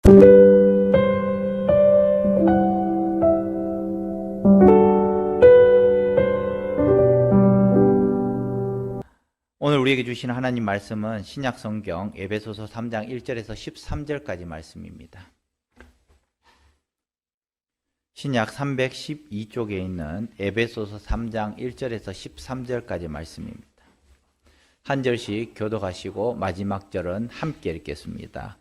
오늘 우리에게 주신 하나님 말씀은 신약 성경 에베소서 3장 1절에서 13절까지 말씀입니다. 신약 312쪽에 있는 에베소서 3장 1절에서 13절까지 말씀입니다. 한 절씩 교독하시고 마지막 절은 함께 읽겠습니다.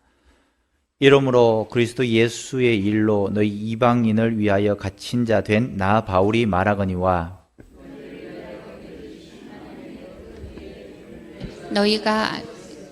이러므로 그리스도 예수의 일로 너희 이방인을 위하여 갇힌 자 된 나 바울이 말하거니와 너희가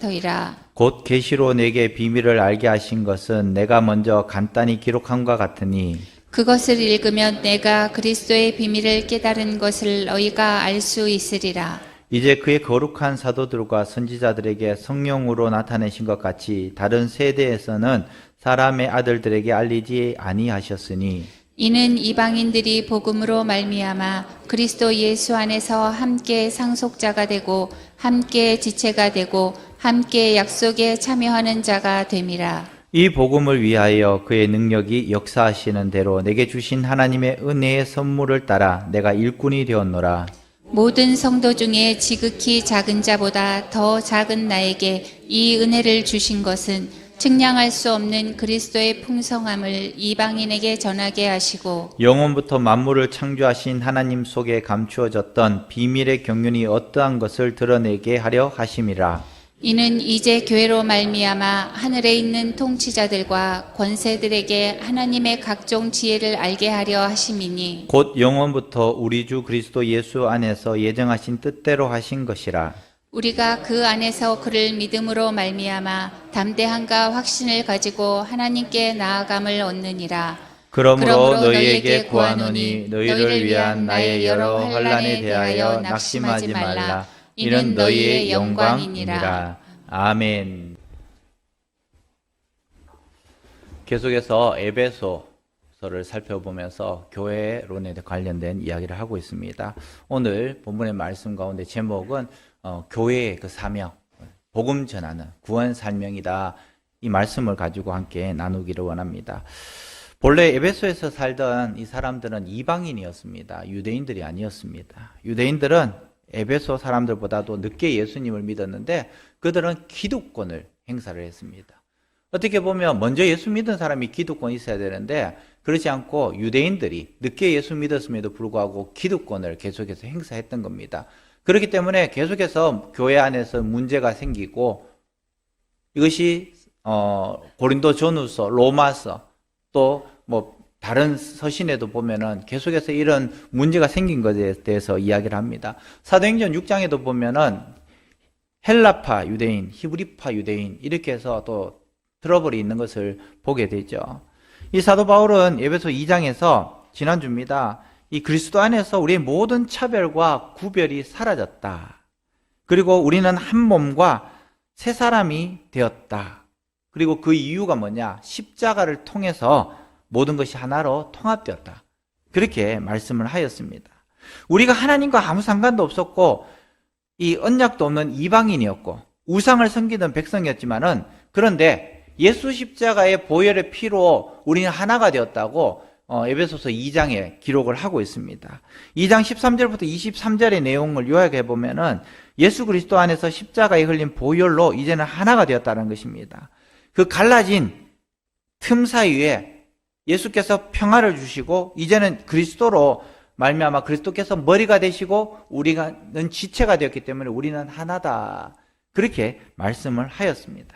더이라 곧 계시로 내게 비밀을 알게 하신 것은 내가 먼저 간단히 기록함과 같으니 그것을 읽으면 내가 그리스도의 비밀을 깨달은 것을 너희가 알 수 있으리라. 이제 그의 거룩한 사도들과 선지자들에게 성령으로 나타내신 것 같이 다른 세대에서는 사람의 아들들에게 알리지 아니하셨으니 이는 이방인들이 복음으로 말미암아 그리스도 예수 안에서 함께 상속자가 되고 함께 지체가 되고 함께 약속에 참여하는 자가 됨이라. 이 복음을 위하여 그의 능력이 역사하시는 대로 내게 주신 하나님의 은혜의 선물을 따라 내가 일꾼이 되었노라. 모든 성도 중에 지극히 작은 자보다 더 작은 나에게 이 은혜를 주신 것은 측량할 수 없는 그리스도의 풍성함을 이방인에게 전하게 하시고 영원부터 만물을 창조하신 하나님 속에 감추어졌던 비밀의 경륜이 어떠한 것을 드러내게 하려 하심이라. 이는 이제 교회로 말미암아 하늘에 있는 통치자들과 권세들에게 하나님의 각종 지혜를 알게 하려 하심이니 곧 영원부터 우리 주 그리스도 예수 안에서 예정하신 뜻대로 하신 것이라. 우리가 그 안에서 그를 믿음으로 말미암아 담대함과 확신을 가지고 하나님께 나아감을 얻느니라. 그러므로 너희에게 구하노니 너희를 위한 나의 여러 환난에 대하여 낙심하지 말라. 이는 너희의 영광이니라. 아멘. 계속해서 에베소서를 살펴보면서 교회론에 관련된 이야기를 하고 있습니다. 오늘 본문의 말씀 가운데 제목은 교회의 그 사명, 복음 전하는 구원 사명이다. 이 말씀을 가지고 함께 나누기를 원합니다. 본래 에베소에서 살던 이 사람들은 이방인이었습니다. 유대인들이 아니었습니다. 유대인들은 에베소 사람들보다도 늦게 예수님을 믿었는데 그들은 기득권을 행사를 했습니다. 어떻게 보면 먼저 예수 믿은 사람이 기득권이 있어야 되는데 그렇지 않고 유대인들이 늦게 예수 믿었음에도 불구하고 기득권을 계속해서 행사했던 겁니다. 그렇기 때문에 계속해서 교회 안에서 문제가 생기고 이것이 고린도 전후서, 로마서 또 다른 서신에도 보면은 계속해서 이런 문제가 생긴 것에 대해서 이야기를 합니다. 사도행전 6장에도 보면은 헬라파 유대인, 히브리파 유대인 이렇게 해서 또 트러블이 있는 것을 보게 되죠. 이 사도 바울은 에베소 2장에서 지난주입니다. 이 그리스도 안에서 우리의 모든 차별과 구별이 사라졌다. 그리고 우리는 한 몸과 새 사람이 되었다. 그리고 그 이유가 뭐냐? 십자가를 통해서 모든 것이 하나로 통합되었다. 그렇게 말씀을 하였습니다. 우리가 하나님과 아무 상관도 없었고 이 언약도 없는 이방인이었고 우상을 섬기던 백성이었지만은 그런데 예수 십자가의 보혈의 피로 우리는 하나가 되었다고 에베소서 2장에 기록을 하고 있습니다. 2장 13절부터 23절의 내용을 요약해 보면은 예수 그리스도 안에서 십자가에 흘린 보혈로 이제는 하나가 되었다는 것입니다. 그 갈라진 틈 사이에 예수께서 평화를 주시고 이제는 그리스도로 말미암아 그리스도께서 머리가 되시고 우리는 지체가 되었기 때문에 우리는 하나다. 그렇게 말씀을 하였습니다.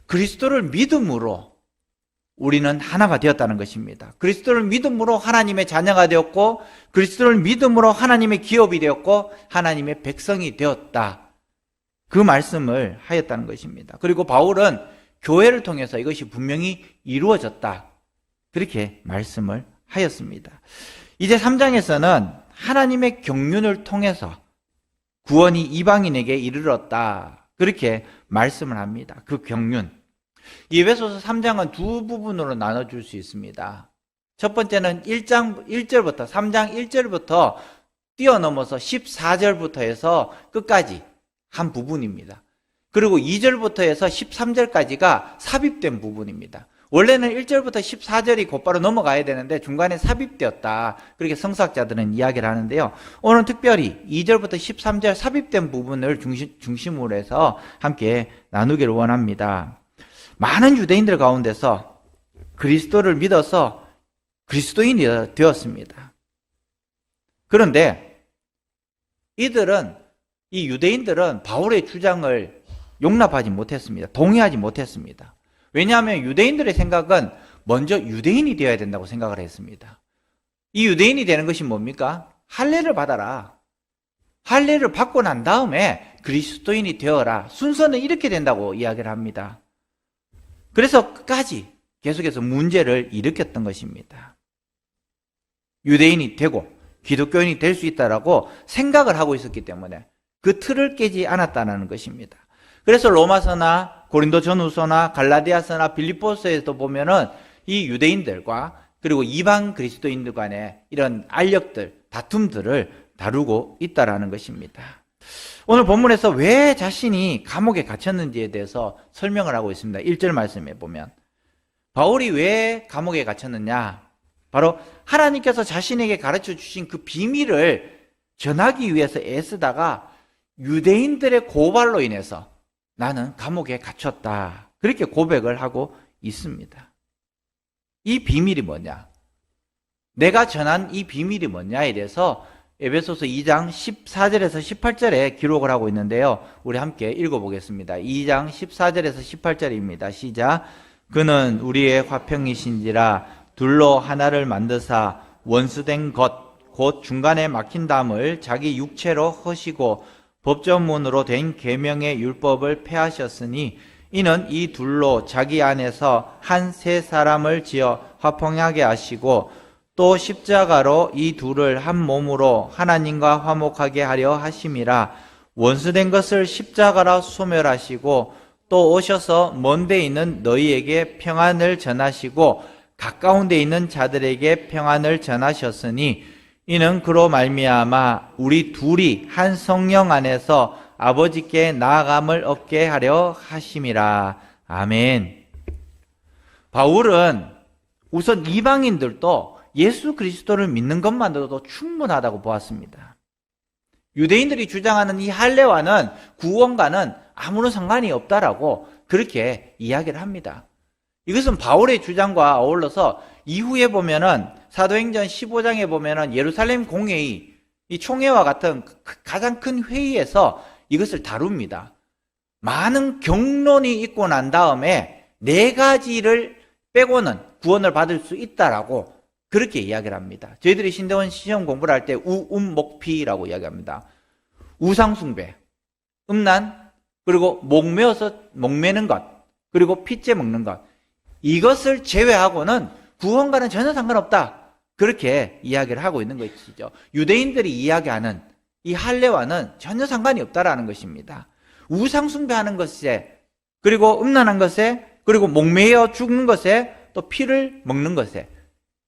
그리스도를 믿음으로 우리는 하나가 되었다는 것입니다. 그리스도를 믿음으로 하나님의 자녀가 되었고 그리스도를 믿음으로 하나님의 기업이 되었고 하나님의 백성이 되었다. 그 말씀을 하였다는 것입니다. 그리고 바울은 교회를 통해서 이것이 분명히 이루어졌다. 그렇게 말씀을 하였습니다. 이제 3장에서는 하나님의 경륜을 통해서 구원이 이방인에게 이르렀다. 그렇게 말씀을 합니다. 그 경륜. 이 에베소서 3장은 두 부분으로 나눠줄 수 있습니다. 첫 번째는 3장 1절부터 뛰어넘어서 14절부터 해서 끝까지 한 부분입니다. 그리고 2절부터 해서 13절까지가 삽입된 부분입니다. 원래는 1절부터 14절이 곧바로 넘어가야 되는데 중간에 삽입되었다. 그렇게 성서학자들은 이야기를 하는데요. 오늘 특별히 2절부터 13절 삽입된 부분을 중심으로 해서 함께 나누기를 원합니다. 많은 유대인들 가운데서 그리스도를 믿어서 그리스도인이 되었습니다. 그런데 이 유대인들은 바울의 주장을 용납하지 못했습니다. 동의하지 못했습니다. 왜냐하면 유대인들의 생각은 먼저 유대인이 되어야 된다고 생각을 했습니다. 이 유대인이 되는 것이 뭡니까? 할례를 받아라. 할례를 받고 난 다음에 그리스도인이 되어라. 순서는 이렇게 된다고 이야기를 합니다. 그래서 끝까지 계속해서 문제를 일으켰던 것입니다. 유대인이 되고 기독교인이 될 수 있다라고 생각을 하고 있었기 때문에 그 틀을 깨지 않았다는 것입니다. 그래서 로마서나 고린도 전후서나 갈라디아서나 빌립보서에도 보면은 이 유대인들과 그리고 이방 그리스도인들 간의 이런 알력들, 다툼들을 다루고 있다라는 것입니다. 오늘 본문에서 왜 자신이 감옥에 갇혔는지에 대해서 설명을 하고 있습니다. 1절 말씀에 보면 바울이 왜 감옥에 갇혔느냐? 바로 하나님께서 자신에게 가르쳐 주신 그 비밀을 전하기 위해서 애쓰다가 유대인들의 고발로 인해서 나는 감옥에 갇혔다. 그렇게 고백을 하고 있습니다. 이 비밀이 뭐냐? 내가 전한 이 비밀이 뭐냐에 대해서 에베소서 2장 14절에서 18절에 기록을 하고 있는데요. 우리 함께 읽어보겠습니다. 2장 14절에서 18절입니다. 시작. 그는 우리의 화평이신지라 둘로 하나를 만드사 원수된 것 곧 중간에 막힌 담을 자기 육체로 허시고 법조문으로 된 계명의 율법을 폐하셨으니 이는 이 둘로 자기 안에서 한 세 사람을 지어 화평하게 하시고 또 십자가로 이 둘을 한 몸으로 하나님과 화목하게 하려 하심이라. 원수된 것을 십자가로 소멸하시고 또 오셔서 먼 데 있는 너희에게 평안을 전하시고 가까운 데 있는 자들에게 평안을 전하셨으니 이는 그로 말미암아 우리 둘이 한 성령 안에서 아버지께 나아감을 얻게 하려 하심이라. 아멘. 바울은 우선 이방인들도 예수 그리스도를 믿는 것만으로도 충분하다고 보았습니다. 유대인들이 주장하는 이 할례와는 구원과는 아무런 상관이 없다라고 그렇게 이야기를 합니다. 이것은 바울의 주장과 어울러서 이후에 보면은 사도행전 15장에 보면은 예루살렘 공회의, 이 총회와 같은 가장 큰 회의에서 이것을 다룹니다. 많은 경론이 있고 난 다음에 4가지를 빼고는 구원을 받을 수 있다라고 그렇게 이야기를 합니다. 저희들이 신대원 시험 공부를 할 때 우음목피라고 이야기합니다. 우상숭배, 음란, 그리고 목매는 것, 그리고 핏째 먹는 것. 이것을 제외하고는 구원과는 전혀 상관없다. 그렇게 이야기를 하고 있는 것이죠. 유대인들이 이야기하는 이 할례와는 전혀 상관이 없다라는 것입니다. 우상숭배하는 것에, 그리고 음란한 것에, 그리고 목매어 죽는 것에, 또 피를 먹는 것에,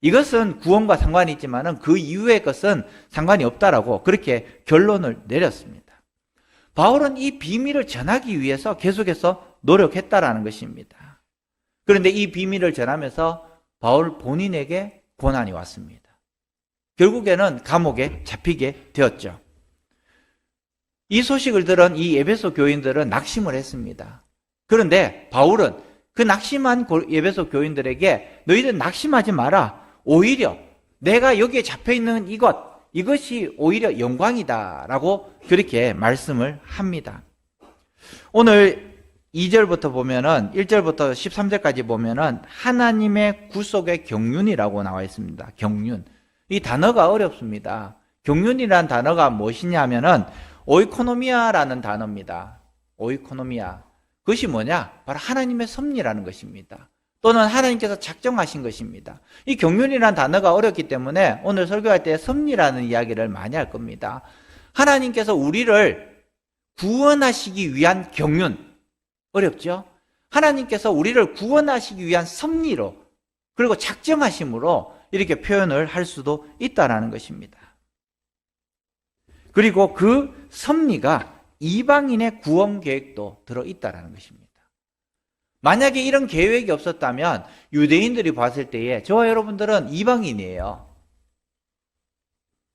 이것은 구원과 상관이 있지만은 그 이후의 것은 상관이 없다라고 그렇게 결론을 내렸습니다. 바울은 이 비밀을 전하기 위해서 계속해서 노력했다라는 것입니다. 그런데 이 비밀을 전하면서 바울 본인에게 고난이 왔습니다. 결국에는 감옥에 잡히게 되었죠. 이 소식을 들은 이 에베소 교인들은 낙심을 했습니다. 그런데 바울은 그 낙심한 에베소 교인들에게 너희들 낙심하지 마라. 오히려 내가 여기에 잡혀있는 이것이 오히려 영광이다라고 그렇게 말씀을 합니다. 오늘 2절부터 보면은 1절부터 13절까지 보면은 하나님의 구속의 경륜이라고 나와 있습니다. 경륜. 이 단어가 어렵습니다. 경륜이라는 단어가 무엇이냐면은 오이코노미아라는 단어입니다. 오이코노미아. 그것이 뭐냐? 바로 하나님의 섭리라는 것입니다. 또는 하나님께서 작정하신 것입니다. 이 경륜이라는 단어가 어렵기 때문에 오늘 설교할 때 섭리라는 이야기를 많이 할 겁니다. 하나님께서 우리를 구원하시기 위한 경륜, 어렵죠? 하나님께서 우리를 구원하시기 위한 섭리로, 그리고 작정하심으로 이렇게 표현을 할 수도 있다라는 것입니다. 그리고 그 섭리가 이방인의 구원 계획도 들어있다는 것입니다. 만약에 이런 계획이 없었다면 유대인들이 봤을 때에 저와 여러분들은 이방인이에요.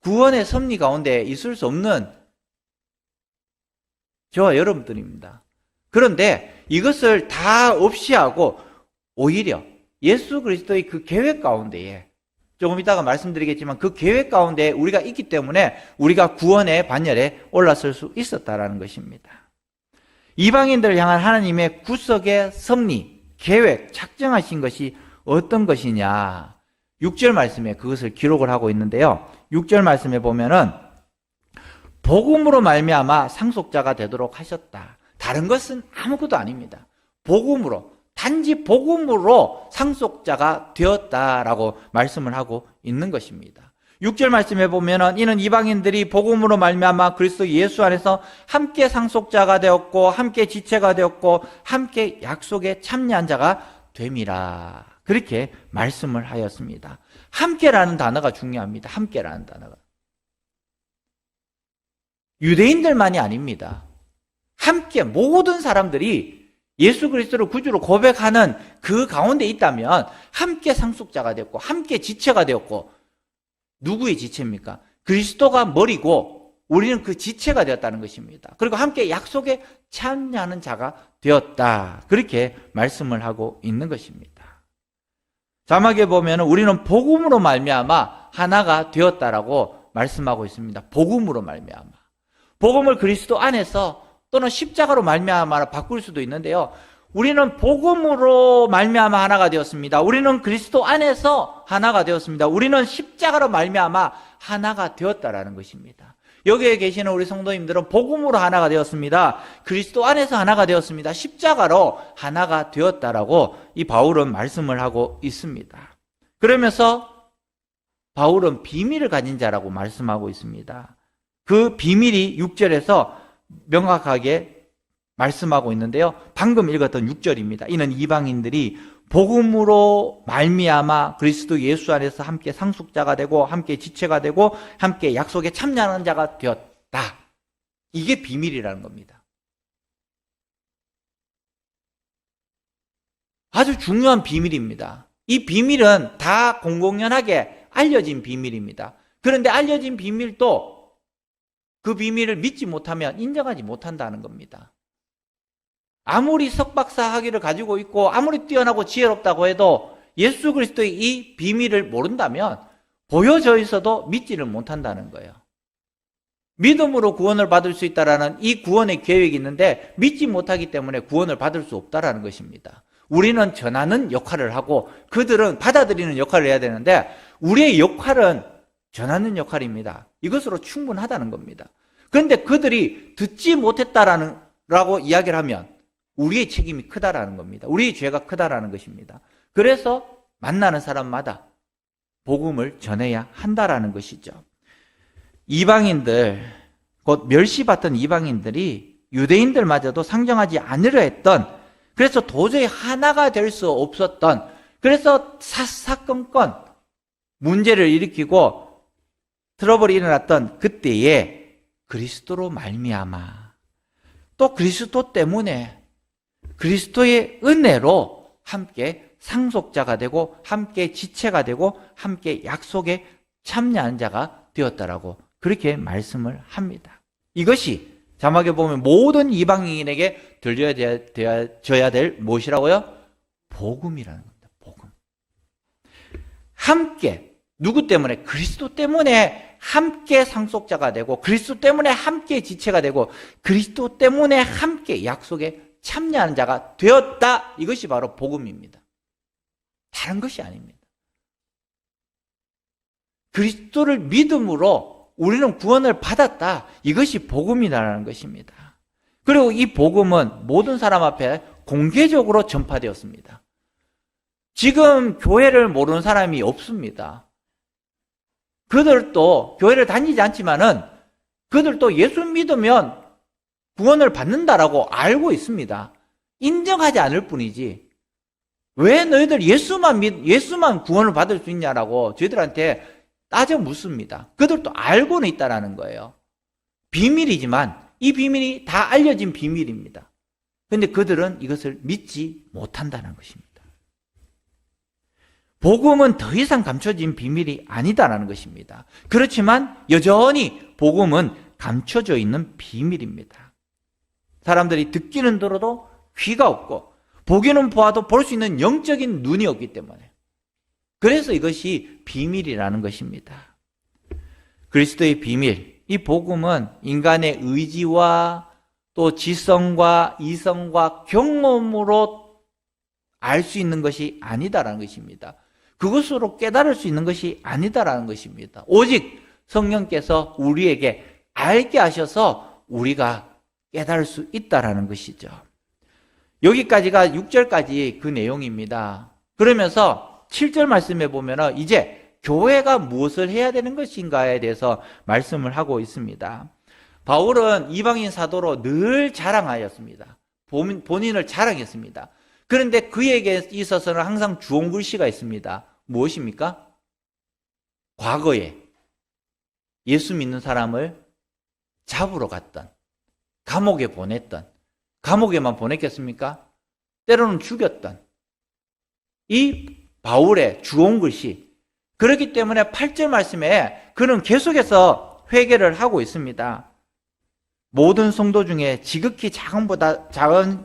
구원의 섭리 가운데 있을 수 없는 저와 여러분들입니다. 그런데 이것을 다 없이 하고 오히려 예수 그리스도의 그 계획 가운데에, 조금 이따가 말씀드리겠지만 그 계획 가운데 우리가 있기 때문에 우리가 구원의 반열에 올랐을 수 있었다라는 것입니다. 이방인들을 향한 하나님의 구속의 섭리, 계획, 작정하신 것이 어떤 것이냐, 6절 말씀에 그것을 기록을 하고 있는데요. 6절 말씀에 보면은 복음으로 말미암아 상속자가 되도록 하셨다. 다른 것은 아무것도 아닙니다. 복음으로, 단지 복음으로 상속자가 되었다라고 말씀을 하고 있는 것입니다. 6절 말씀에 보면은 이는 이방인들이 복음으로 말미암아 그리스도 예수 안에서 함께 상속자가 되었고 함께 지체가 되었고 함께 약속에 참여한 자가 됨이라. 그렇게 말씀을 하였습니다. 함께라는 단어가 중요합니다. 함께라는 단어가. 유대인들만이 아닙니다. 함께 모든 사람들이 예수 그리스도를 구주로 고백하는 그 가운데 있다면 함께 상속자가 되었고 함께 지체가 되었고, 누구의 지체입니까? 그리스도가 머리고 우리는 그 지체가 되었다는 것입니다. 그리고 함께 약속에 참여하는 자가 되었다. 그렇게 말씀을 하고 있는 것입니다. 자막에 보면 우리는 복음으로 말미암아 하나가 되었다라고 말씀하고 있습니다. 복음으로 말미암아. 복음을 그리스도 안에서 또는 십자가로 말미암아 바꿀 수도 있는데요. 우리는 복음으로 말미암아 하나가 되었습니다. 우리는 그리스도 안에서 하나가 되었습니다. 우리는 십자가로 말미암아 하나가 되었다라는 것입니다. 여기에 계시는 우리 성도님들은 복음으로 하나가 되었습니다. 그리스도 안에서 하나가 되었습니다. 십자가로 하나가 되었다라고 이 바울은 말씀을 하고 있습니다. 그러면서 바울은 비밀을 가진 자라고 말씀하고 있습니다. 그 비밀이 6절에서 명확하게 말씀하고 있는데요. 방금 읽었던 6절입니다. 이는 이방인들이 복음으로 말미암아 그리스도 예수 안에서 함께 상속자가 되고 함께 지체가 되고 함께 약속에 참여하는 자가 되었다. 이게 비밀이라는 겁니다. 아주 중요한 비밀입니다. 이 비밀은 다 공공연하게 알려진 비밀입니다. 그런데 알려진 비밀도 그 비밀을 믿지 못하면 인정하지 못한다는 겁니다. 아무리 석박사 학위를 가지고 있고 아무리 뛰어나고 지혜롭다고 해도 예수 그리스도의 이 비밀을 모른다면 보여져 있어도 믿지를 못한다는 거예요. 믿음으로 구원을 받을 수 있다라는 이 구원의 계획이 있는데 믿지 못하기 때문에 구원을 받을 수 없다라는 것입니다. 우리는 전하는 역할을 하고 그들은 받아들이는 역할을 해야 되는데 우리의 역할은 전하는 역할입니다. 이것으로 충분하다는 겁니다. 그런데 그들이 듣지 못했다라고 이야기를 하면 우리의 책임이 크다라는 겁니다. 우리의 죄가 크다라는 것입니다. 그래서 만나는 사람마다 복음을 전해야 한다라는 것이죠. 이방인들, 곧 멸시받던 이방인들이 유대인들마저도 상정하지 않으려 했던, 그래서 도저히 하나가 될 수 없었던, 그래서 사사건건 문제를 일으키고 트러블이 일어났던 그때에 그리스도로 말미암아, 또 그리스도 때문에 그리스도의 은혜로 함께 상속자가 되고 함께 지체가 되고 함께 약속에 참여한 자가 되었다라고 그렇게 말씀을 합니다. 이것이 자막에 보면 모든 이방인에게 들려져야 될 무엇이라고요? 복음이라는 겁니다. 복음. 함께, 누구 때문에? 그리스도 때문에 함께 상속자가 되고 그리스도 때문에 함께 지체가 되고 그리스도 때문에 함께 약속에 참여하는 자가 되었다. 이것이 바로 복음입니다. 다른 것이 아닙니다. 그리스도를 믿음으로 우리는 구원을 받았다. 이것이 복음이라는 것입니다. 그리고 이 복음은 모든 사람 앞에 공개적으로 전파되었습니다. 지금 교회를 모르는 사람이 없습니다. 그들도 교회를 다니지 않지만은 그들도 예수 믿으면 구원을 받는다라고 알고 있습니다. 인정하지 않을 뿐이지. 왜 너희들 예수만 구원을 받을 수 있냐라고 저희들한테 따져 묻습니다. 그들도 알고는 있다라는 거예요. 비밀이지만 이 비밀이 다 알려진 비밀입니다. 그런데 그들은 이것을 믿지 못한다는 것입니다. 복음은 더 이상 감춰진 비밀이 아니다라는 것입니다. 그렇지만 여전히 복음은 감춰져 있는 비밀입니다. 사람들이 듣기는 들어도 귀가 없고 보기는 보아도 볼 수 있는 영적인 눈이 없기 때문에, 그래서 이것이 비밀이라는 것입니다. 그리스도의 비밀, 이 복음은 인간의 의지와 또 지성과 이성과 경험으로 알 수 있는 것이 아니다라는 것입니다. 그것으로 깨달을 수 있는 것이 아니다라는 것입니다. 오직 성령께서 우리에게 알게 하셔서 우리가 깨달을 수 있다라는 것이죠. 여기까지가 6절까지 그 내용입니다. 그러면서 7절 말씀에 보면 이제 교회가 무엇을 해야 되는 것인가에 대해서 말씀을 하고 있습니다. 바울은 이방인 사도로 늘 자랑하였습니다. 본인을 자랑했습니다. 그런데 그에게 있어서는 항상 주온 글씨가 있습니다. 무엇입니까? 과거에 예수 믿는 사람을 잡으러 갔던, 감옥에 보냈던, 감옥에만 보냈겠습니까? 때로는 죽였던 이 바울의 주온 글씨. 그렇기 때문에 8절 말씀에 그는 계속해서 회개를 하고 있습니다. 모든 성도 중에 지극히 작은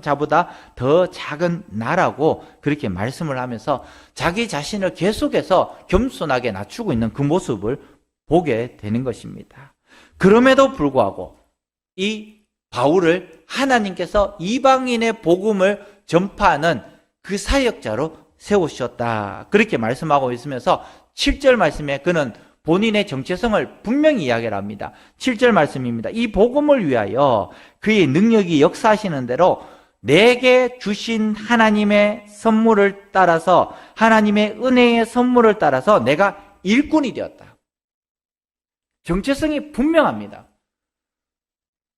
자보다 더 작은 나라고 그렇게 말씀을 하면서 자기 자신을 계속해서 겸손하게 낮추고 있는 그 모습을 보게 되는 것입니다. 그럼에도 불구하고 이 바울을 하나님께서 이방인의 복음을 전파하는 그 사역자로 세우셨다, 그렇게 말씀하고 있으면서 7절 말씀에 그는 본인의 정체성을 분명히 이야기를 합니다. 7절 말씀입니다. 이 복음을 위하여 그의 능력이 역사하시는 대로 내게 주신 하나님의 선물을 따라서, 하나님의 은혜의 선물을 따라서 내가 일꾼이 되었다. 정체성이 분명합니다.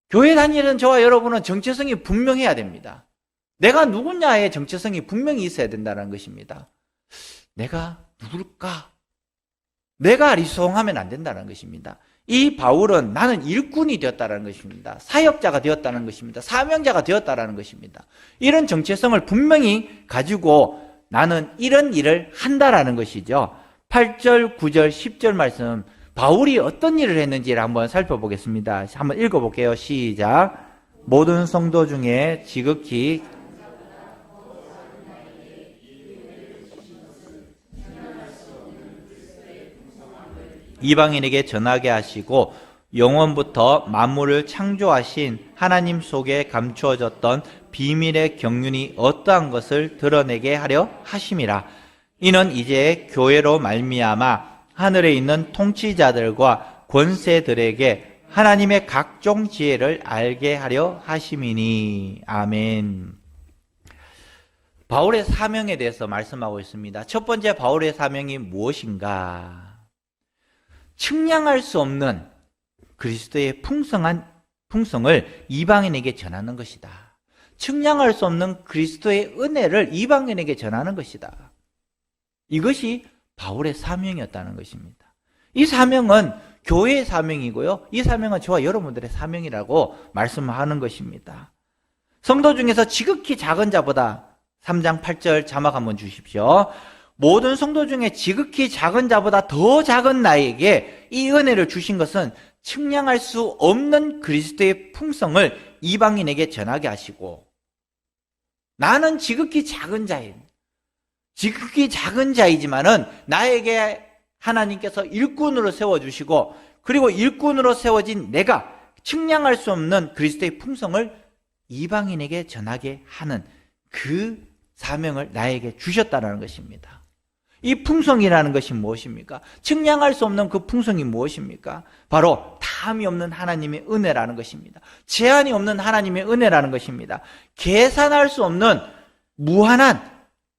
교회 다니는 저와 여러분은 정체성이 분명해야 됩니다. 내가 누구냐의 정체성이 분명히 있어야 된다는 것입니다. 내가 누굴까? 내가 아리송하면 안 된다는 것입니다. 이 바울은 나는 일꾼이 되었다는 것입니다. 사역자가 되었다는 것입니다. 사명자가 되었다는 것입니다. 이런 정체성을 분명히 가지고 나는 이런 일을 한다라는 것이죠. 8절, 9절, 10절 말씀, 바울이 어떤 일을 했는지를 한번 살펴보겠습니다. 한번 읽어볼게요. 시작. 모든 성도 중에 지극히 이방인에게 전하게 하시고 영원부터 만물을 창조하신 하나님 속에 감추어졌던 비밀의 경륜이 어떠한 것을 드러내게 하려 하심이라. 이는 이제 교회로 말미암아 하늘에 있는 통치자들과 권세들에게 하나님의 각종 지혜를 알게 하려 하심이니. 아멘. 바울의 사명에 대해서 말씀하고 있습니다. 첫 번째, 바울의 사명이 무엇인가? 측량할 수 없는 그리스도의 풍성을 이방인에게 전하는 것이다. 측량할 수 없는 그리스도의 은혜를 이방인에게 전하는 것이다. 이것이 바울의 사명이었다는 것입니다. 이 사명은 교회의 사명이고요, 이 사명은 저와 여러분들의 사명이라고 말씀하는 것입니다. 성도 중에서 지극히 작은 자보다, 3장 8절 자막 한번 주십시오. 모든 성도 중에 지극히 작은 자보다 더 작은 나에게 이 은혜를 주신 것은 측량할 수 없는 그리스도의 풍성을 이방인에게 전하게 하시고, 나는 지극히 작은 자이지만은 나에게 하나님께서 일꾼으로 세워주시고, 그리고 일꾼으로 세워진 내가 측량할 수 없는 그리스도의 풍성을 이방인에게 전하게 하는 그 사명을 나에게 주셨다는 것입니다. 이 풍성이라는 것이 무엇입니까? 측량할 수 없는 그 풍성이 무엇입니까? 바로 다함이 없는 하나님의 은혜라는 것입니다. 제한이 없는 하나님의 은혜라는 것입니다. 계산할 수 없는 무한한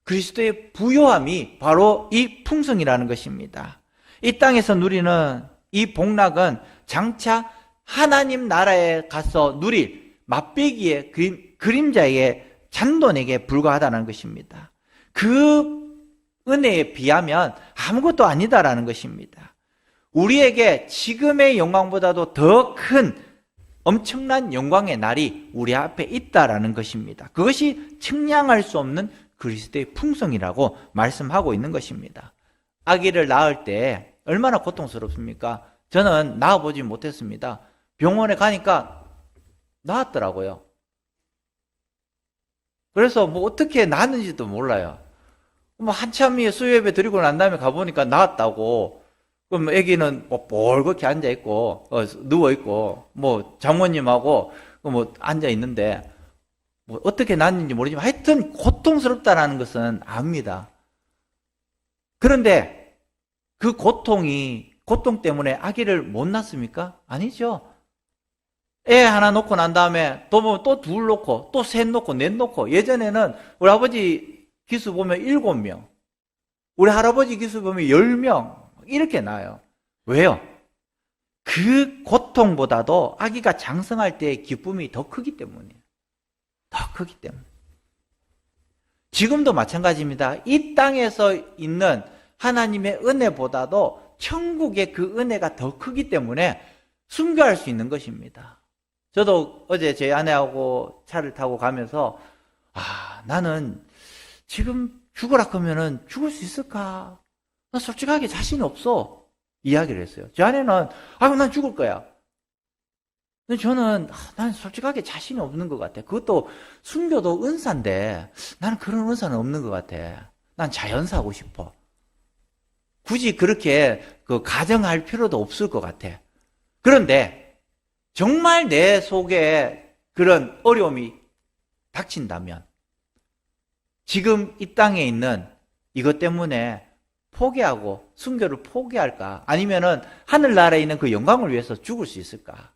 그리스도의 부요함이 바로 이 풍성이라는 것입니다. 이 땅에서 누리는 이 복락은 장차 하나님 나라에 가서 누릴 맛배기의 그림자의 잔돈에게 불과하다는 것입니다. 그 은혜에 비하면 아무것도 아니다라는 것입니다. 우리에게 지금의 영광보다도 더 큰 엄청난 영광의 날이 우리 앞에 있다라는 것입니다. 그것이 측량할 수 없는 그리스도의 풍성이라고 말씀하고 있는 것입니다. 아기를 낳을 때 얼마나 고통스럽습니까? 저는 낳아보지 못했습니다. 병원에 가니까 낳았더라고요. 그래서 뭐 어떻게 낳았는지도 몰라요. 뭐 한참 수요예배 드리고 난 다음에 가보니까 낳았다고. 그럼 아기는 뭐 뻘겋게 앉아있고 누워있고 뭐 장모님하고 뭐 앉아있는데 뭐 어떻게 낳았는지 모르지만 하여튼 고통스럽다라는 것은 압니다. 그런데 그 고통 때문에 아기를 못 낳습니까? 아니죠. 애 하나 놓고 난 다음에 또 둘 놓고 또 셋 놓고 넷 놓고, 예전에는 우리 아버지 기수 보면 7명, 우리 할아버지 기수 보면 10명 이렇게 낳아요. 왜요? 그 고통보다도 아기가 장성할 때의 기쁨이 더 크기 때문이에요. 더 크기 때문에. 지금도 마찬가지입니다. 이 땅에서 있는 하나님의 은혜보다도 천국의 그 은혜가 더 크기 때문에 순교할 수 있는 것입니다. 저도 어제 제 아내하고 차를 타고 가면서 나는 지금 죽으라 하면은 죽을 수 있을까? 나 솔직하게 자신이 없어. 이야기를 했어요. 제 아내는 난 죽을 거야. 근데 저는 난 솔직하게 자신이 없는 것 같아. 그것도 순교도 은사인데 나는 그런 은사는 없는 것 같아. 난 자연사하고 싶어. 굳이 그렇게 가정할 필요도 없을 것 같아. 그런데 정말 내 속에 그런 어려움이 닥친다면 지금 이 땅에 있는 이것 때문에 포기하고 순교를 포기할까? 아니면은 하늘나라에 있는 그 영광을 위해서 죽을 수 있을까?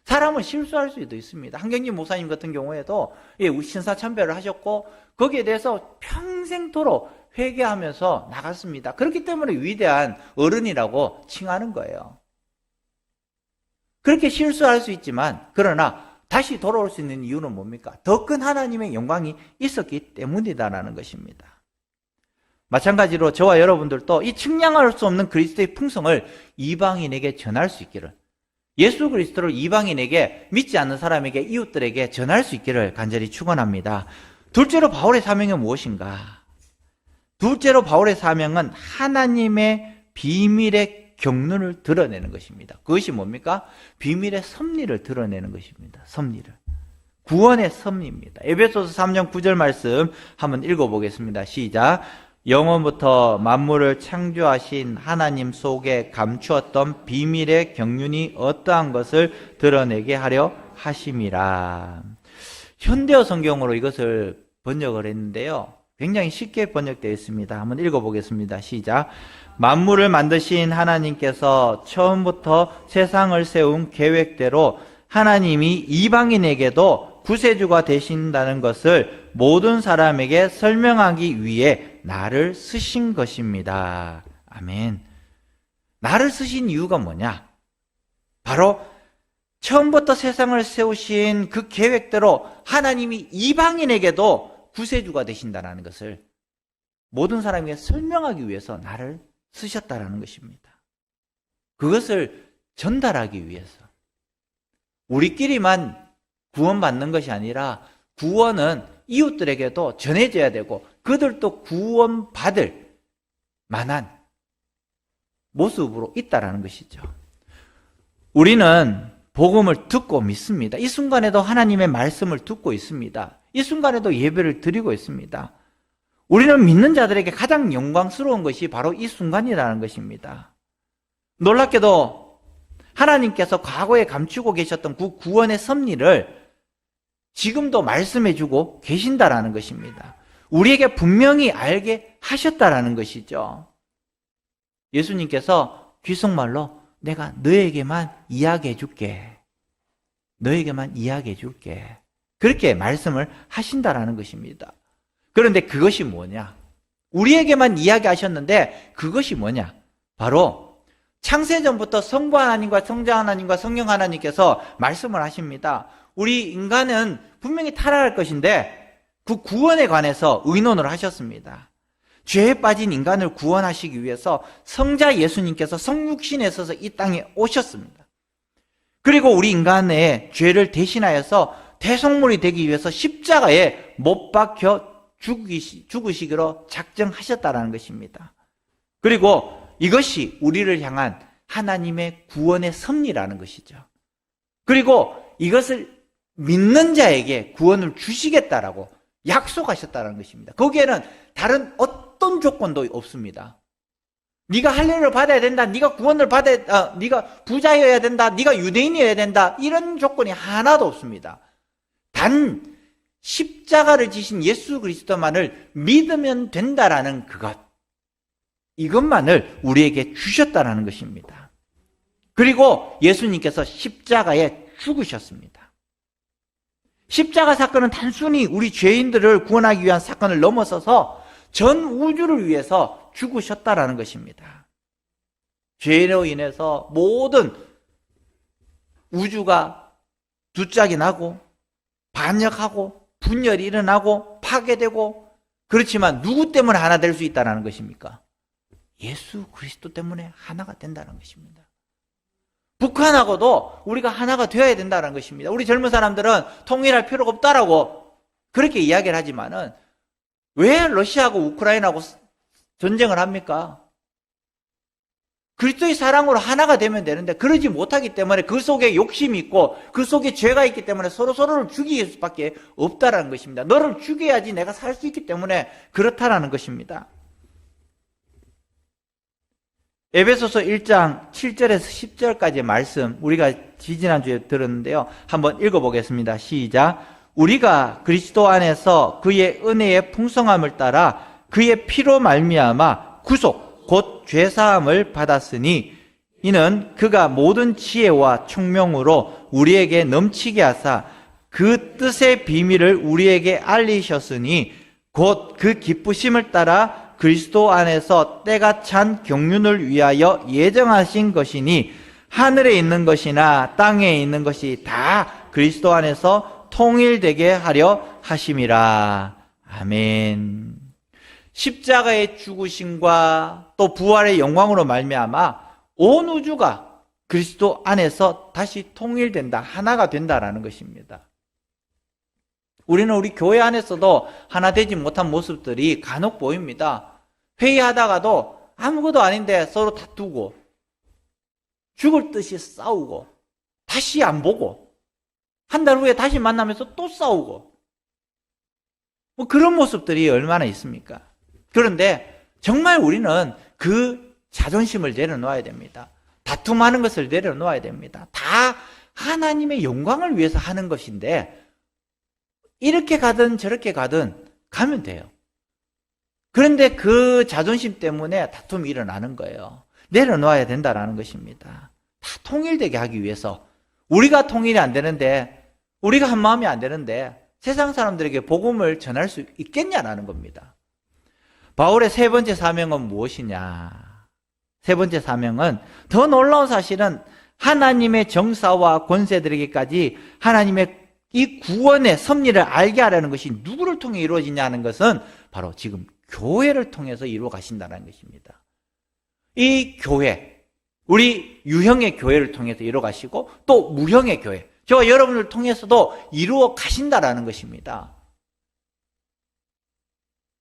사람은 실수할 수도 있습니다. 한경진 목사님 같은 경우에도 신사참배를 하셨고 거기에 대해서 평생토록 회개하면서 나갔습니다. 그렇기 때문에 위대한 어른이라고 칭하는 거예요. 그렇게 실수할 수 있지만 그러나 다시 돌아올 수 있는 이유는 뭡니까? 더 큰 하나님의 영광이 있었기 때문이다라는 것입니다. 마찬가지로 저와 여러분들도 이 측량할 수 없는 그리스도의 풍성을 이방인에게 전할 수 있기를, 예수 그리스도를 이방인에게, 믿지 않는 사람에게, 이웃들에게 전할 수 있기를 간절히 축원합니다. 둘째로 바울의 사명은 무엇인가? 둘째로 바울의 사명은 하나님의 비밀의 경륜을 드러내는 것입니다. 그것이 뭡니까? 비밀의 섭리를 드러내는 것입니다. 섭리를. 구원의 섭리입니다. 에베소서 3장 9절 말씀 한번 읽어보겠습니다. 시작. 영원부터 만물을 창조하신 하나님 속에 감추었던 비밀의 경륜이 어떠한 것을 드러내게 하려 하심이라. 현대어 성경으로 이것을 번역을 했는데요, 굉장히 쉽게 번역되어 있습니다. 한번 읽어보겠습니다. 시작. 만물을 만드신 하나님께서 처음부터 세상을 세운 계획대로 하나님이 이방인에게도 구세주가 되신다는 것을 모든 사람에게 설명하기 위해 나를 쓰신 것입니다. 아멘. 나를 쓰신 이유가 뭐냐? 바로 처음부터 세상을 세우신 그 계획대로 하나님이 이방인에게도 구세주가 되신다는 것을 모든 사람에게 설명하기 위해서 나를 쓰셨다라는 것입니다. 그것을 전달하기 위해서. 우리끼리만 구원받는 것이 아니라 구원은 이웃들에게도 전해져야 되고 그들도 구원받을 만한 모습으로 있다라는 것이죠. 우리는 복음을 듣고 믿습니다. 이 순간에도 하나님의 말씀을 듣고 있습니다. 이 순간에도 예배를 드리고 있습니다. 우리는 믿는 자들에게 가장 영광스러운 것이 바로 이 순간이라는 것입니다. 놀랍게도 하나님께서 과거에 감추고 계셨던 그 구원의 섭리를 지금도 말씀해주고 계신다라는 것입니다. 우리에게 분명히 알게 하셨다라는 것이죠. 예수님께서 귓속말로 내가 너에게만 이야기해 줄게. 너에게만 이야기해 줄게. 그렇게 말씀을 하신다라는 것입니다. 그런데 그것이 뭐냐? 우리에게만 이야기하셨는데 그것이 뭐냐? 바로 창세전부터 성부 하나님과 성자 하나님과 성령 하나님께서 말씀을 하십니다. 우리 인간은 분명히 타락할 것인데 그 구원에 관해서 의논을 하셨습니다. 죄에 빠진 인간을 구원하시기 위해서 성자 예수님께서 성육신에 서서 이 땅에 오셨습니다. 그리고 우리 인간의 죄를 대신하여서 대속물이 되기 위해서 십자가에 못 박혀 죽으시기로 작정하셨다는 것입니다. 그리고 이것이 우리를 향한 하나님의 구원의 섭리라는 것이죠. 그리고 이것을 믿는 자에게 구원을 주시겠다라고 약속하셨다는 것입니다. 거기에는 다른 어떤 조건도 없습니다. 네가 할례를 받아야 된다, 네가 구원을 받아야, 네가 부자여야 된다, 네가 유대인이어야 된다, 이런 조건이 하나도 없습니다. 단 십자가를 지신 예수 그리스도만을 믿으면 된다라는 그것, 이것만을 우리에게 주셨다라는 것입니다. 그리고 예수님께서 십자가에 죽으셨습니다. 십자가 사건은 단순히 우리 죄인들을 구원하기 위한 사건을 넘어서서 전 우주를 위해서 죽으셨다라는 것입니다. 죄로 인해서 모든 우주가 두짝이 나고 반역하고 분열이 일어나고 파괴되고, 그렇지만 누구 때문에 하나 될 수 있다는 것입니까? 예수 그리스도 때문에 하나가 된다는 것입니다. 북한하고도 우리가 하나가 되어야 된다는 것입니다. 우리 젊은 사람들은 통일할 필요가 없다라고 그렇게 이야기를 하지만은 왜 러시아하고 우크라이나하고 전쟁을 합니까? 그리스도의 사랑으로 하나가 되면 되는데 그러지 못하기 때문에 그 속에 욕심이 있고 그 속에 죄가 있기 때문에 서로를 죽일 수밖에 없다라는 것입니다. 너를 죽여야지 내가 살 수 있기 때문에 그렇다라는 것입니다. 에베소서 1장 7절에서 10절까지의 말씀 우리가 지지난주에 들었는데요. 한번 읽어보겠습니다. 시작. 우리가 그리스도 안에서 그의 은혜의 풍성함을 따라 그의 피로 말미암아 구속 곧 죄사함을 받았으니 이는 그가 모든 지혜와 총명으로 우리에게 넘치게 하사 그 뜻의 비밀을 우리에게 알리셨으니 곧 그 기쁘심을 따라 그리스도 안에서 때가 찬 경륜을 위하여 예정하신 것이니 하늘에 있는 것이나 땅에 있는 것이 다 그리스도 안에서 통일되게 하려 하심이라. 아멘. 십자가의 죽으심과 또 부활의 영광으로 말미암아 온 우주가 그리스도 안에서 다시 통일된다, 하나가 된다라는 것입니다. 우리는 우리 교회 안에서도 하나 되지 못한 모습들이 간혹 보입니다. 회의하다가도 아무것도 아닌데 서로 다투고 죽을 듯이 싸우고 다시 안 보고 한 달 후에 다시 만나면서 또 싸우고 뭐 그런 모습들이 얼마나 있습니까? 그런데 정말 우리는 그 자존심을 내려놓아야 됩니다. 다툼하는 것을 내려놓아야 됩니다. 다 하나님의 영광을 위해서 하는 것인데 이렇게 가든 저렇게 가든 가면 돼요. 그런데 그 자존심 때문에 다툼이 일어나는 거예요. 내려놓아야 된다는 것입니다. 다 통일되게 하기 위해서. 우리가 통일이 안 되는데, 우리가 한 마음이 안 되는데 세상 사람들에게 복음을 전할 수 있겠냐라는 겁니다. 바울의 세 번째 사명은 무엇이냐? 세 번째 사명은 더 놀라운 사실은 하나님의 정사와 권세들에게까지 하나님의 이 구원의 섭리를 알게 하려는 것이 누구를 통해 이루어지냐는 것은 바로 지금 교회를 통해서 이루어 가신다는 것입니다. 이 교회, 우리 유형의 교회를 통해서 이루어 가시고 또 무형의 교회, 저와 여러분을 통해서도 이루어 가신다는 것입니다.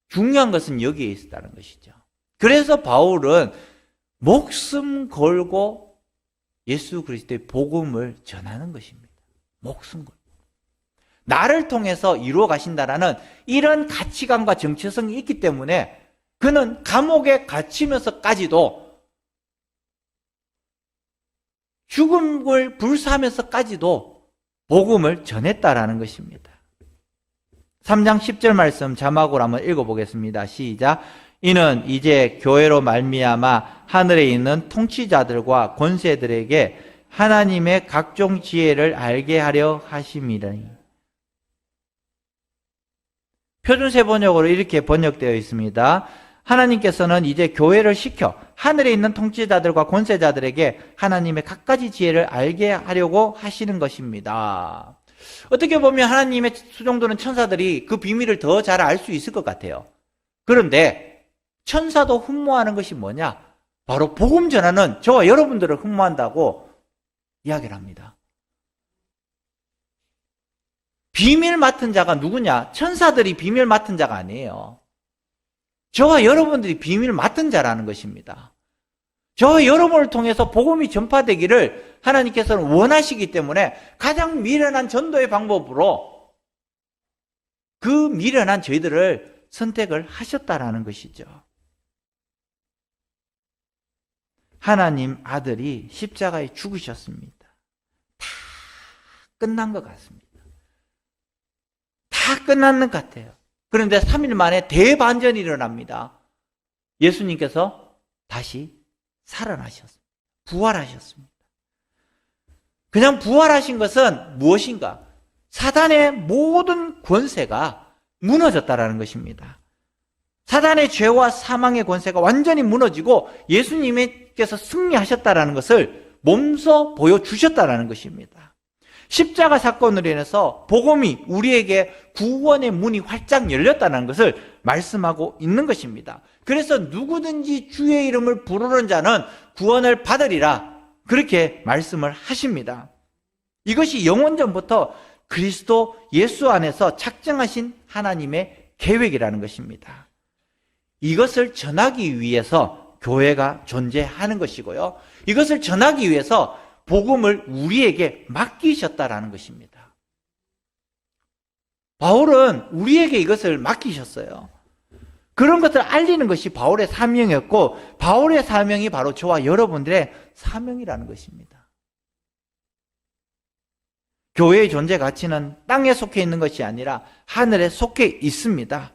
중요한 것은 여기에 있다는 것이죠. 그래서 바울은 목숨 걸고 예수 그리스도의 복음을 전하는 것입니다. 목숨 걸고. 나를 통해서 이루어 가신다라는 이런 가치관과 정체성이 있기 때문에 그는 감옥에 갇히면서까지도 죽음을 불사하면서까지도 복음을 전했다라는 것입니다. 3장 10절 말씀 자막으로 한번 읽어보겠습니다. 시작. 이는 이제 교회로 말미암아 하늘에 있는 통치자들과 권세들에게 하나님의 각종 지혜를 알게 하려 하심이라. 표준세 번역으로 이렇게 번역되어 있습니다. 하나님께서는 이제 교회를 시켜 하늘에 있는 통치자들과 권세자들에게 하나님의 갖가지 지혜를 알게 하려고 하시는 것입니다. 어떻게 보면 하나님의 수종도는 천사들이 그 비밀을 더 잘 알 수 있을 것 같아요. 그런데 천사도 흠모하는 것이 뭐냐? 바로 복음 전하는 저와 여러분들을 흠모한다고 이야기를 합니다. 비밀 맡은 자가 누구냐? 천사들이 비밀 맡은 자가 아니에요. 저와 여러분들이 비밀 맡은 자라는 것입니다. 저와 여러분을 통해서 복음이 전파되기를 하나님께서는 원하시기 때문에 가장 미련한 전도의 방법으로 그 미련한 저희들을 선택을 하셨다라는 것이죠. 하나님 아들이 십자가에 죽으셨습니다. 다 끝난 것 같습니다. 다 끝난 것 같아요. 그런데 3일 만에 대반전이 일어납니다. 예수님께서 다시 살아나셨습니다. 부활하셨습니다. 그냥 부활하신 것은 무엇인가? 사단의 모든 권세가 무너졌다라는 것입니다. 사단의 죄와 사망의 권세가 완전히 무너지고 예수님께서 승리하셨다라는 것을 몸소 보여주셨다라는 것입니다. 십자가 사건으로 인해서 복음이 우리에게 구원의 문이 활짝 열렸다는 것을 말씀하고 있는 것입니다. 그래서 누구든지 주의 이름을 부르는 자는 구원을 받으리라 그렇게 말씀을 하십니다. 이것이 영원전부터 그리스도 예수 안에서 작정하신 하나님의 계획이라는 것입니다. 이것을 전하기 위해서 교회가 존재하는 것이고요. 이것을 전하기 위해서 복음을 우리에게 맡기셨다라는 것입니다. 바울은 우리에게 이것을 맡기셨어요. 그런 것을 알리는 것이 바울의 사명이었고 바울의 사명이 바로 저와 여러분들의 사명이라는 것입니다. 교회의 존재 가치는 땅에 속해 있는 것이 아니라 하늘에 속해 있습니다.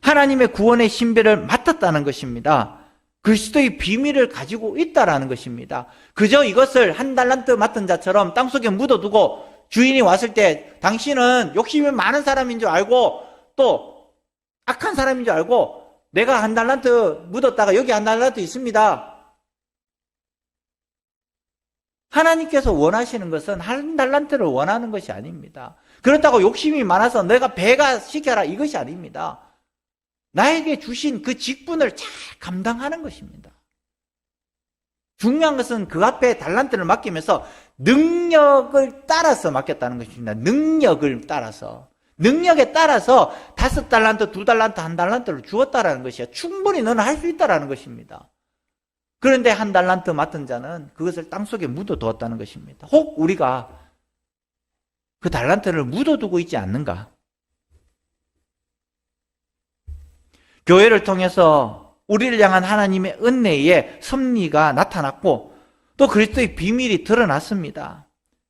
하나님의 구원의 신비를 맡았다는 것입니다. 그리스도의 비밀을 가지고 있다라는 것입니다. 그저 이것을 한 달란트 맡은 자처럼 땅속에 묻어두고 주인이 왔을 때 당신은 욕심이 많은 사람인 줄 알고 또 악한 사람인 줄 알고 내가 한 달란트 묻었다가 여기 한 달란트 있습니다. 하나님께서 원하시는 것은 한 달란트를 원하는 것이 아닙니다. 그렇다고 욕심이 많아서 내가 배가 시켜라 이것이 아닙니다. 나에게 주신 그 직분을 잘 감당하는 것입니다. 중요한 것은 그 앞에 달란트를 맡기면서 능력을 따라서 맡겼다는 것입니다. 능력을 따라서. 능력에 따라서 5달란트, 2달란트, 1달란트를 주었다라는 것이야. 충분히 너는 할 수 있다라는 것입니다. 그런데 1달란트 맡은 자는 그것을 땅속에 묻어두었다는 것입니다. 혹 우리가 그 달란트를 묻어두고 있지 않는가? 교회를 통해서 우리를 향한 하나님의 은혜의 섭리가 나타났고 또 그리스도의 비밀이 드러났습니다.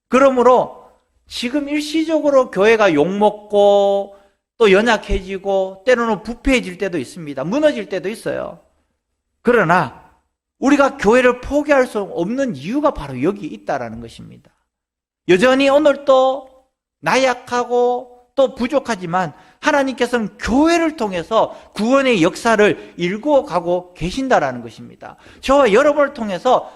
그러므로 지금 일시적으로 교회가 욕먹고 또 연약해지고 때로는 부패해질 때도 있습니다. 무너질 때도 있어요. 그러나 우리가 교회를 포기할 수 없는 이유가 바로 여기 있다라는 것입니다. 여전히 오늘도 나약하고 또 부족하지만 하나님께서는 교회를 통해서 구원의 역사를 일구어가고 계신다라는 것입니다. 저와 여러분을 통해서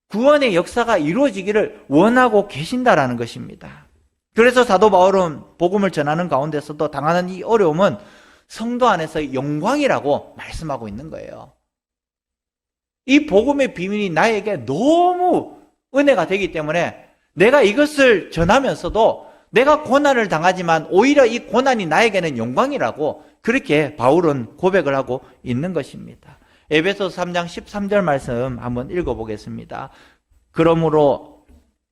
구원의 역사가 이루어지기를 원하고 계신다라는 것입니다. 그래서 사도 바울은 복음을 전하는 가운데서도 당하는 이 어려움은 성도 안에서의 영광이라고 말씀하고 있는 거예요. 이 복음의 비밀이 나에게 너무 은혜가 되기 때문에 내가 이것을 전하면서도 내가 고난을 당하지만 오히려 이 고난이 나에게는 영광이라고 그렇게 바울은 고백을 하고 있는 것입니다. 에베소서 3장 13절 말씀 한번 읽어보겠습니다. 그러므로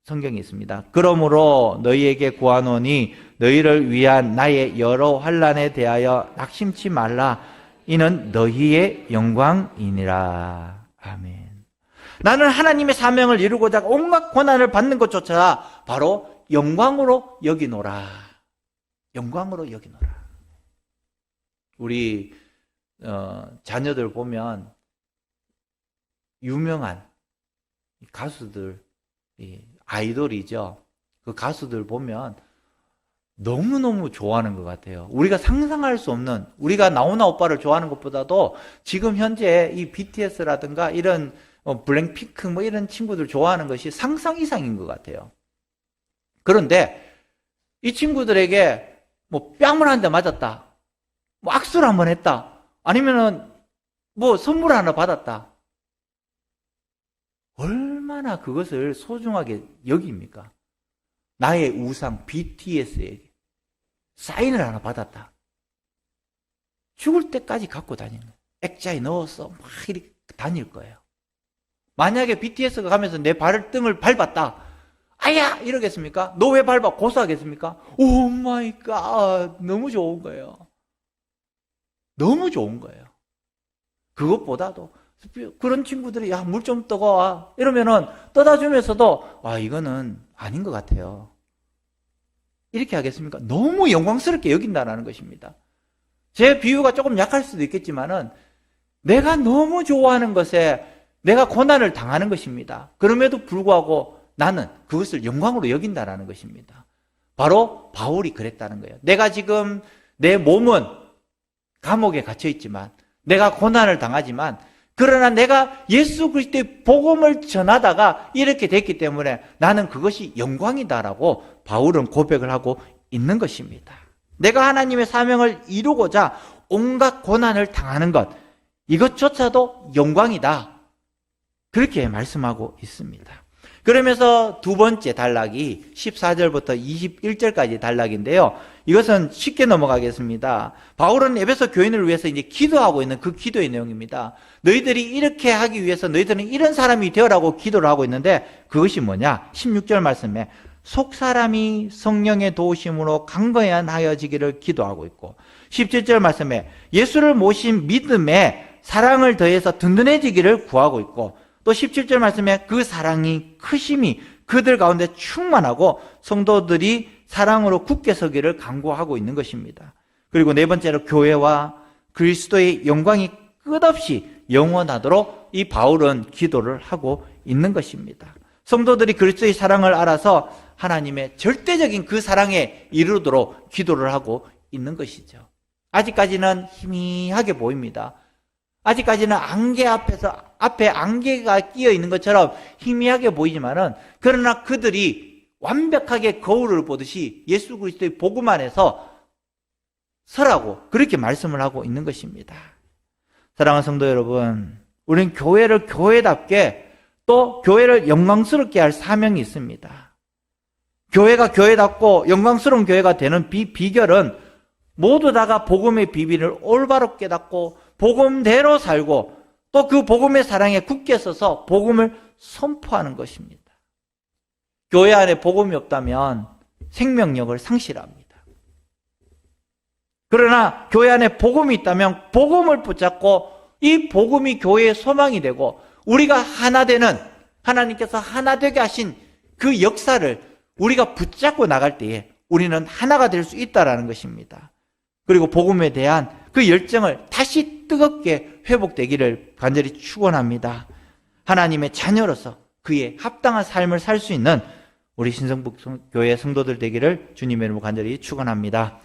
성경이 있습니다. 그러므로 너희에게 구하노니 너희를 위한 나의 여러 환난에 대하여 낙심치 말라. 이는 너희의 영광이니라. 아멘. 나는 하나님의 사명을 이루고자 온갖 고난을 받는 것조차 바로 영광으로 여기노라. 영광으로 여기노라. 우리 자녀들 보면 유명한 가수들, 아이돌이죠. 그 가수들 보면 너무너무 좋아하는 것 같아요. 우리가 상상할 수 없는, 우리가 나훈아 오빠를 좋아하는 것보다도 지금 현재 이 BTS라든가 이런 블랙핑크 뭐 이런 친구들 좋아하는 것이 상상 이상인 것 같아요. 그런데 이 친구들에게 뭐 뺨을 한 대 맞았다, 뭐 악수를 한번 했다, 아니면은 뭐 선물 하나 받았다. 얼마나 그것을 소중하게 여깁니까? 나의 우상 BTS에게. 사인을 하나 받았다. 죽을 때까지 갖고 다니는 거예요. 액자에 넣어서 막 이렇게 다닐 거예요. 만약에 BTS가 가면서 내 발등을 밟았다. 아야! 이러겠습니까? 너 왜 밟아? 고소하겠습니까? 오 마이 갓. 너무 좋은 거예요. 너무 좋은 거예요. 그것보다도 그런 친구들이 야, 물 좀 떠가 이러면은 떠다 주면서도 이거는 아닌 것 같아요. 이렇게 하겠습니까? 너무 영광스럽게 여긴다는 것입니다. 제 비유가 조금 약할 수도 있겠지만은 내가 너무 좋아하는 것에 내가 고난을 당하는 것입니다. 그럼에도 불구하고 나는 그것을 영광으로 여긴다는 것입니다. 바로 바울이 그랬다는 거예요. 내가 지금 내 몸은 감옥에 갇혀 있지만 내가 고난을 당하지만 그러나 내가 예수 그리스도의 복음을 전하다가 이렇게 됐기 때문에 나는 그것이 영광이다라고 바울은 고백을 하고 있는 것입니다. 내가 하나님의 사명을 이루고자 온갖 고난을 당하는 것, 이것조차도 영광이다. 그렇게 말씀하고 있습니다. 그러면서 두 번째 단락이 14절부터 21절까지 단락인데요. 이것은 쉽게 넘어가겠습니다. 바울은 에베소 교인을 위해서 이제 기도하고 있는 그 기도의 내용입니다. 너희들이 이렇게 하기 위해서 너희들은 이런 사람이 되어라고 기도를 하고 있는데 그것이 뭐냐? 16절 말씀에 속사람이 성령의 도우심으로 강건하여지기를 기도하고 있고 17절 말씀에 예수를 모신 믿음에 사랑을 더해서 든든해지기를 구하고 있고 또 17절 말씀에 그 사랑이 크심이 그들 가운데 충만하고 성도들이 사랑으로 굳게 서기를 간구하고 있는 것입니다. 그리고 네 번째로 교회와 그리스도의 영광이 끝없이 영원하도록 이 바울은 기도를 하고 있는 것입니다. 성도들이 그리스도의 사랑을 알아서 하나님의 절대적인 그 사랑에 이르도록 기도를 하고 있는 것이죠. 아직까지는 희미하게 보입니다. 아직까지는 안개 앞에 안개가 끼어 있는 것처럼 희미하게 보이지만은 그러나 그들이 완벽하게 거울을 보듯이 예수 그리스도의 복음 안에서 서라고 그렇게 말씀을 하고 있는 것입니다. 사랑하는 성도 여러분, 우리는 교회를 교회답게 또 교회를 영광스럽게 할 사명이 있습니다. 교회가 교회답고 영광스러운 교회가 되는 비결은 모두 다가 복음의 비밀을 올바로 깨닫고 복음대로 살고 또 그 복음의 사랑에 굳게 서서 복음을 선포하는 것입니다. 교회 안에 복음이 없다면 생명력을 상실합니다. 그러나 교회 안에 복음이 있다면 복음을 붙잡고 이 복음이 교회의 소망이 되고 우리가 하나 되는 하나님께서 하나 되게 하신 그 역사를 우리가 붙잡고 나갈 때에 우리는 하나가 될 수 있다는 것입니다. 그리고 복음에 대한 그 열정을 다시 뜨겁게 회복되기를 간절히 축원합니다. 하나님의 자녀로서 그의 합당한 삶을 살 수 있는 우리 신성북 교회 성도들 되기를 주님의 이름으로 간절히 축원합니다.